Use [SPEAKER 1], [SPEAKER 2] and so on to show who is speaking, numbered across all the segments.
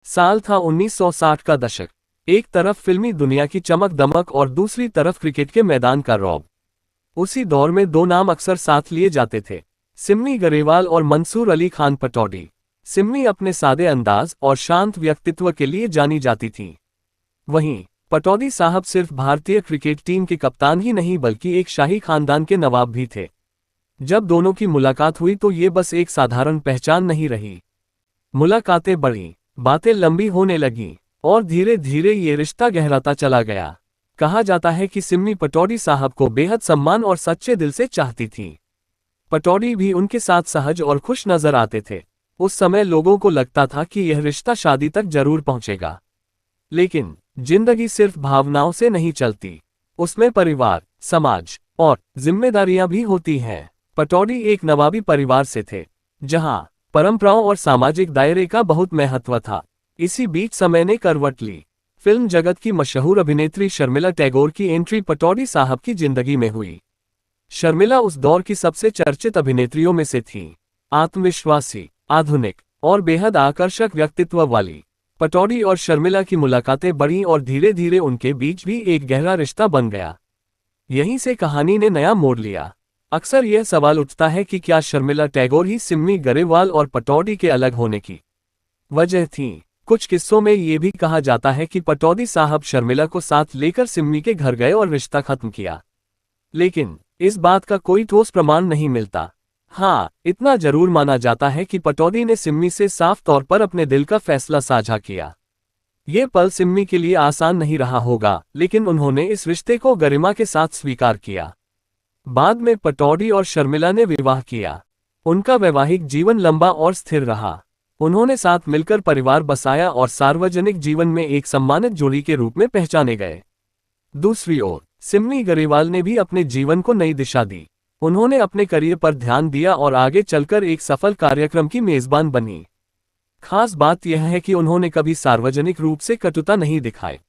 [SPEAKER 1] साल था 1960 का दशक। एक तरफ फिल्मी दुनिया की चमक दमक और दूसरी तरफ क्रिकेट के मैदान का रौब। उसी दौर में दो नाम अक्सर साथ लिए जाते थे, सिम्मी गरेवाल और मंसूर अली खान पटौडी। सिम्मी अपने सादे अंदाज और शांत व्यक्तित्व के लिए जानी जाती थीं। वहीं पटौडी साहब सिर्फ भारतीय क्रिकेट टीम के कप्तान ही नहीं बल्कि एक शाही खानदान के नवाब भी थे। जब दोनों की मुलाकात हुई तो ये बस एक साधारण पहचान नहीं रही। मुलाकातें बढ़ीं, बातें लंबी होने लगीं और धीरे धीरे ये रिश्ता गहराता चला गया। कहा जाता है कि सिम्मी पटौडी साहब को बेहद सम्मान और सच्चे दिल से चाहती थीं। पटौडी भी उनके साथ सहज और खुश नजर आते थे। उस समय लोगों को लगता था कि यह रिश्ता शादी तक जरूर पहुंचेगा। लेकिन जिंदगी सिर्फ भावनाओं से नहीं चलती, उसमें परिवार, समाज और जिम्मेदारियां भी होती हैं। पटौडी एक नवाबी परिवार से थे, जहां परंपराओं और सामाजिक दायरे का बहुत महत्व था। इसी बीच समय ने करवट ली। फिल्म जगत की मशहूर अभिनेत्री शर्मिला टैगोर की एंट्री पटौडी साहब की जिंदगी में हुई। शर्मिला उस दौर की सबसे चर्चित अभिनेत्रियों में से थीं, आत्मविश्वासी, आधुनिक और बेहद आकर्षक व्यक्तित्व वाली। पटौडी और शर्मिला की मुलाकातें बढ़ीं और धीरे धीरे उनके बीच भी एक गहरा रिश्ता बन गया। यहीं से कहानी ने नया मोड़ लिया। अक्सर यह सवाल उठता है कि क्या शर्मिला टैगोर ही सिम्मी गरेवाल और पटौडी के अलग होने की वजह थीं। कुछ किस्सों में ये भी कहा जाता है कि पटौडी साहब शर्मिला को साथ लेकर सिम्मी के घर गए और रिश्ता खत्म किया, लेकिन इस बात का कोई ठोस प्रमाण नहीं मिलता। हाँ, इतना जरूर माना जाता है कि पटौडी ने सिम्मी से साफ तौर पर अपने दिल का फैसला साझा किया। ये पल सिम्मी के लिए आसान नहीं रहा होगा, लेकिन उन्होंने इस रिश्ते को गरिमा के साथ स्वीकार किया। बाद में पटौडी और शर्मिला ने विवाह किया। उनका वैवाहिक जीवन लंबा और स्थिर रहा। उन्होंने साथ मिलकर परिवार बसाया और सार्वजनिक जीवन में एक सम्मानित जोड़ी के रूप में पहचाने गए। दूसरी ओर सिम्मी गरेवाल ने भी अपने जीवन को नई दिशा दी। उन्होंने अपने करियर पर ध्यान दिया और आगे चलकर एक सफल कार्यक्रम की मेजबान बनी। खास बात यह है कि उन्होंने कभी सार्वजनिक रूप से कटुता नहीं दिखाई।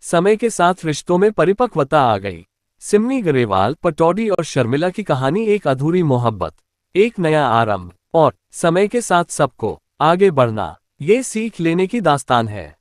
[SPEAKER 1] समय के साथ रिश्तों में परिपक्वता आ गई। सिम्मी गरेवाल, पटौडी और शर्मिला की कहानी एक अधूरी मोहब्बत, एक नया आरंभ और समय के साथ सबको आगे बढ़ना, ये सीख लेने की दास्तान है।